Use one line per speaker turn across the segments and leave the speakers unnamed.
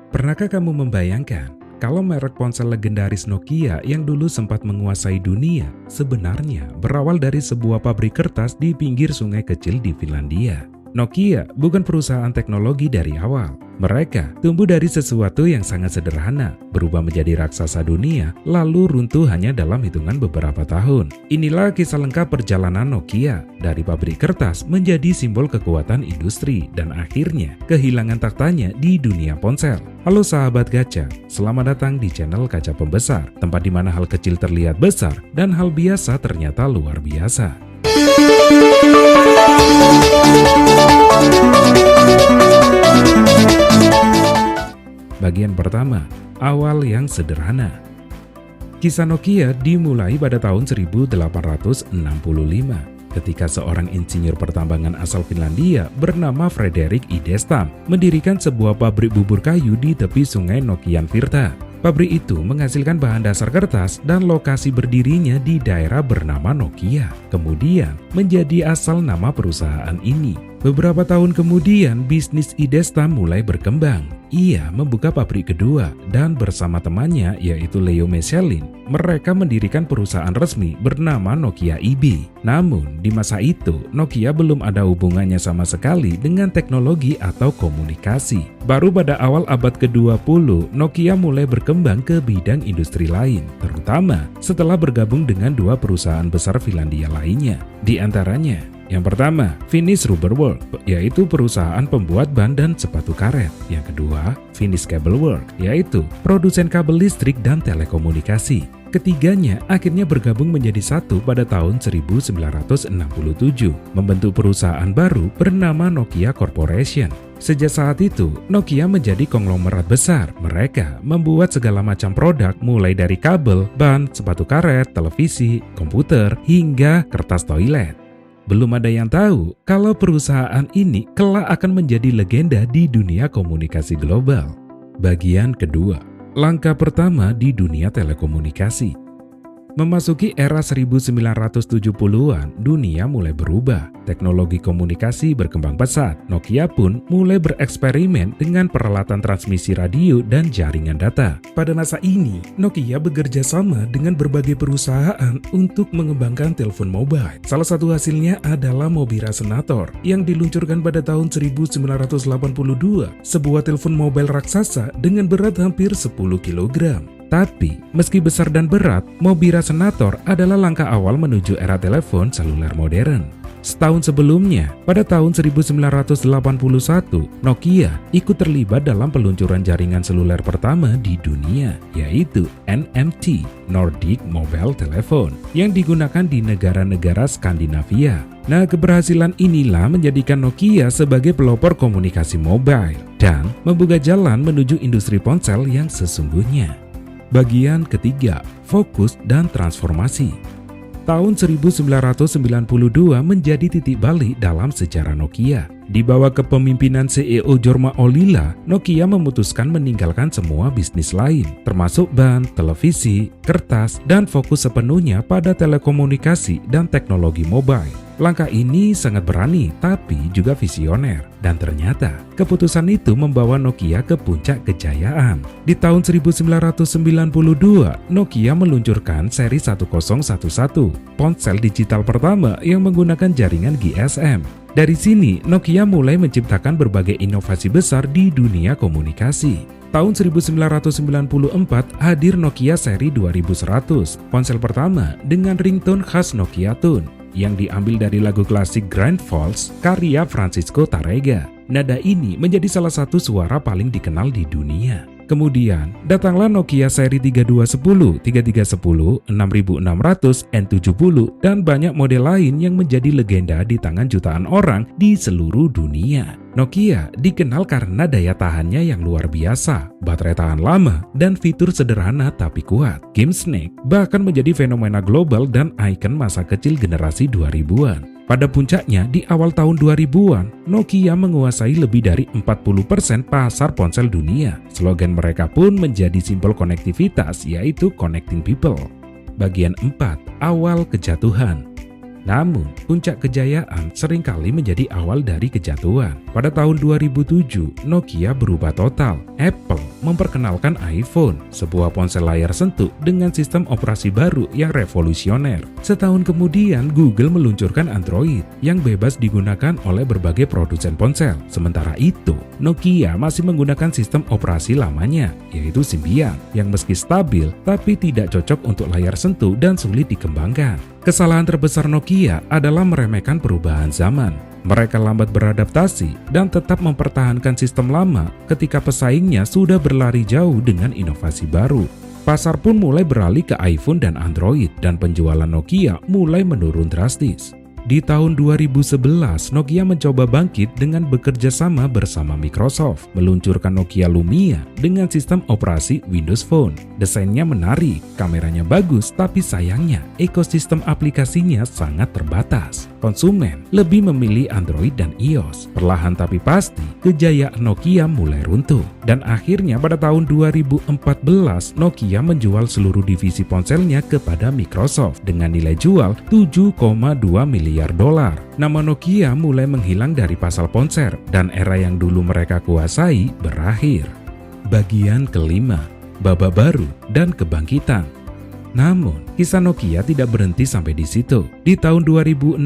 Pernahkah kamu membayangkan kalau merek ponsel legendaris Nokia yang dulu sempat menguasai dunia sebenarnya berawal dari sebuah pabrik kertas di pinggir sungai kecil di Finlandia? Nokia bukan perusahaan teknologi dari awal. Mereka tumbuh dari sesuatu yang sangat sederhana, berubah menjadi raksasa dunia, lalu runtuh hanya dalam hitungan beberapa tahun. Inilah kisah lengkap perjalanan Nokia dari pabrik kertas menjadi simbol kekuatan industri dan akhirnya kehilangan taktanya di dunia ponsel. Halo sahabat Gacha, selamat datang di channel Kaca Pembesar, tempat di mana hal kecil terlihat besar dan hal biasa ternyata luar biasa. Bagian pertama, awal yang sederhana. Kisah Nokia dimulai pada tahun 1865 ketika seorang insinyur pertambangan asal Finlandia bernama Fredrik Idestam mendirikan sebuah pabrik bubur kayu di tepi sungai Nokianvirta. Pabrik itu menghasilkan bahan dasar kertas dan lokasi berdirinya di daerah bernama Nokia. Kemudian menjadi asal nama perusahaan ini. Beberapa tahun kemudian bisnis Idestam mulai berkembang. Ia membuka pabrik kedua dan bersama temannya yaitu Leo Mechelin, mereka mendirikan perusahaan resmi bernama Nokia IB. Namun di masa itu Nokia belum ada hubungannya sama sekali dengan teknologi atau komunikasi. Baru pada awal abad ke-20 Nokia mulai berkembang ke bidang industri lain, terutama setelah bergabung dengan dua perusahaan besar Finlandia lainnya. Di antaranya yang pertama, Finnish Rubber Works, yaitu perusahaan pembuat ban dan sepatu karet. Yang kedua, Finnish Cable Works, yaitu produsen kabel listrik dan telekomunikasi. Ketiganya akhirnya bergabung menjadi satu pada tahun 1967, membentuk perusahaan baru bernama Nokia Corporation. Sejak saat itu, Nokia menjadi konglomerat besar. Mereka membuat segala macam produk mulai dari kabel, ban, sepatu karet, televisi, komputer, hingga kertas toilet. Belum ada yang tahu kalau perusahaan ini kelak akan menjadi legenda di dunia komunikasi global. Bagian kedua, langkah pertama di dunia telekomunikasi. Memasuki era 1970-an, dunia mulai berubah. Teknologi komunikasi berkembang pesat. Nokia pun mulai bereksperimen dengan peralatan transmisi radio dan jaringan data. Pada masa ini, Nokia bekerja sama dengan berbagai perusahaan untuk mengembangkan telepon mobile. Salah satu hasilnya adalah Mobira Senator yang diluncurkan pada tahun 1982, sebuah telepon mobile raksasa dengan berat hampir 10 kg. Tapi, meski besar dan berat, Mobira Senator adalah langkah awal menuju era telepon seluler modern. Setahun sebelumnya, pada tahun 1981, Nokia ikut terlibat dalam peluncuran jaringan seluler pertama di dunia, yaitu NMT, Nordic Mobile Telephone, yang digunakan di negara-negara Skandinavia. Nah, keberhasilan inilah menjadikan Nokia sebagai pelopor komunikasi mobile dan membuka jalan menuju industri ponsel yang sesungguhnya. Bagian ketiga, fokus dan transformasi. Tahun 1992 menjadi titik balik dalam sejarah Nokia. Di bawah kepemimpinan CEO Jorma Ollila, Nokia memutuskan meninggalkan semua bisnis lain, termasuk ban, televisi, kertas, dan fokus sepenuhnya pada telekomunikasi dan teknologi mobile. Langkah ini sangat berani tapi juga visioner, dan ternyata keputusan itu membawa Nokia ke puncak kejayaan. Di tahun 1992, Nokia meluncurkan seri 1011, ponsel digital pertama yang menggunakan jaringan GSM. Dari sini, Nokia mulai menciptakan berbagai inovasi besar di dunia komunikasi. Tahun 1994 hadir Nokia seri 2100, ponsel pertama dengan ringtone khas Nokia Tune yang diambil dari lagu klasik Grand Falls karya Francisco Tárrega. Nada ini menjadi salah satu suara paling dikenal di dunia. Kemudian datanglah Nokia seri 3210, 3310, 6600, N70, dan banyak model lain yang menjadi legenda di tangan jutaan orang di seluruh dunia. Nokia dikenal karena daya tahannya yang luar biasa, baterai tahan lama, dan fitur sederhana tapi kuat. Game Snake bahkan menjadi fenomena global dan ikon masa kecil generasi 2000-an. Pada puncaknya di awal tahun 2000-an, Nokia menguasai lebih dari 40% pasar ponsel dunia. Slogan mereka pun menjadi simbol konektivitas, yaitu Connecting People. Bagian 4. Awal kejatuhan. Namun, puncak kejayaan seringkali menjadi awal dari kejatuhan. Pada tahun 2007, Nokia berubah total. Apple memperkenalkan iPhone, sebuah ponsel layar sentuh dengan sistem operasi baru yang revolusioner. Setahun kemudian, Google meluncurkan Android yang bebas digunakan oleh berbagai produsen ponsel. Sementara itu, Nokia masih menggunakan sistem operasi lamanya, yaitu Symbian, yang meski stabil tapi tidak cocok untuk layar sentuh dan sulit dikembangkan. Kesalahan terbesar Nokia adalah meremehkan perubahan zaman. Mereka lambat beradaptasi dan tetap mempertahankan sistem lama ketika pesaingnya sudah berlari jauh dengan inovasi baru. Pasar pun mulai beralih ke iPhone dan Android dan penjualan Nokia mulai menurun drastis. Di tahun 2011, Nokia mencoba bangkit dengan bekerja sama bersama Microsoft, meluncurkan Nokia Lumia dengan sistem operasi Windows Phone. Desainnya menarik, kameranya bagus, tapi sayangnya ekosistem aplikasinya sangat terbatas. Konsumen lebih memilih Android dan iOS. Perlahan tapi pasti, kejayaan Nokia mulai runtuh. Dan akhirnya pada tahun 2014, Nokia menjual seluruh divisi ponselnya kepada Microsoft dengan nilai jual 7,2 miliar dolar. Nama Nokia mulai menghilang dari pasar ponsel dan era yang dulu mereka kuasai berakhir. Bagian kelima, babak baru dan kebangkitan. Namun, kisah Nokia tidak berhenti sampai di situ. Di tahun 2016,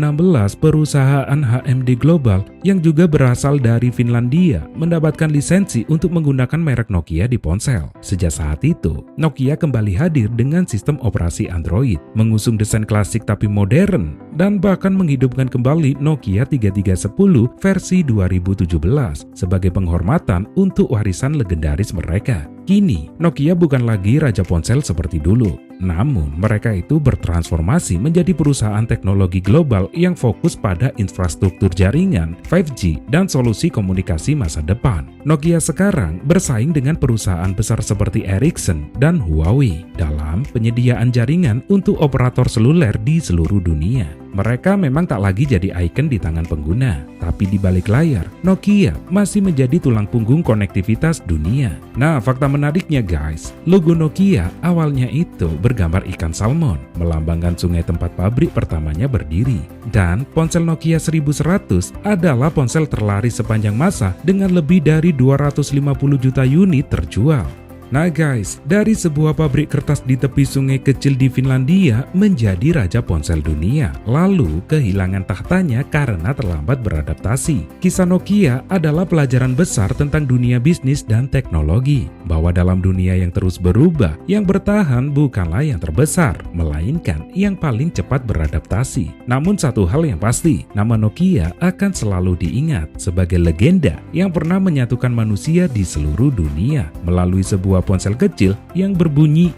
perusahaan HMD Global yang juga berasal dari Finlandia mendapatkan lisensi untuk menggunakan merek Nokia di ponsel. Sejak saat itu, Nokia kembali hadir dengan sistem operasi Android, mengusung desain klasik tapi modern, dan bahkan menghidupkan kembali Nokia 3310 versi 2017 sebagai penghormatan untuk warisan legendaris mereka. Kini, Nokia bukan lagi raja ponsel seperti dulu. Namun, mereka itu bertransformasi menjadi perusahaan teknologi global yang fokus pada infrastruktur jaringan, 5G, dan solusi komunikasi masa depan. Nokia sekarang bersaing dengan perusahaan besar seperti Ericsson dan Huawei dalam penyediaan jaringan untuk operator seluler di seluruh dunia. Mereka memang tak lagi jadi ikon di tangan pengguna, tapi di balik layar, Nokia masih menjadi tulang punggung konektivitas dunia. Nah, fakta menariknya guys, logo Nokia awalnya itu bergambar ikan salmon, melambangkan sungai tempat pabrik pertamanya berdiri. Dan ponsel Nokia 1100 adalah ponsel terlaris sepanjang masa dengan lebih dari 250 juta unit terjual. Nah guys, dari sebuah pabrik kertas di tepi sungai kecil di Finlandia menjadi raja ponsel dunia, lalu kehilangan tahtanya karena terlambat beradaptasi. Kisah Nokia adalah pelajaran besar tentang dunia bisnis dan teknologi, bahwa dalam dunia yang terus berubah, yang bertahan bukanlah yang terbesar, melainkan yang paling cepat beradaptasi. Namun satu hal yang pasti, nama Nokia akan selalu diingat sebagai legenda yang pernah menyatukan manusia di seluruh dunia melalui sebuah ponsel kecil yang berbunyi.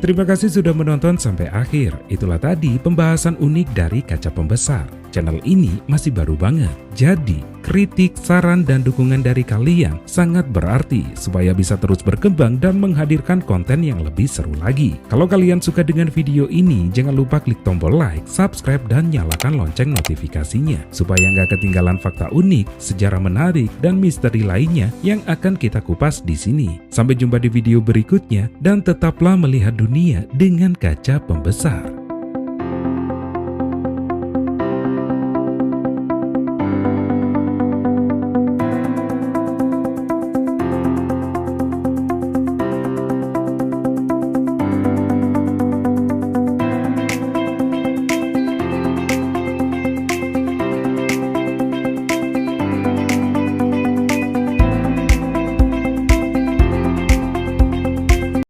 Terima kasih sudah menonton sampai akhir. Itulah tadi pembahasan unik dari kaca pembesar. Channel ini masih baru banget, jadi kritik, saran, dan dukungan dari kalian sangat berarti supaya bisa terus berkembang dan menghadirkan konten yang lebih seru lagi. Kalau kalian suka dengan video ini, jangan lupa klik tombol like, subscribe, dan nyalakan lonceng notifikasinya supaya nggak ketinggalan fakta unik, sejarah menarik, dan misteri lainnya yang akan kita kupas di sini. Sampai jumpa di video berikutnya dan tetaplah melihat dunia dengan kaca pembesar.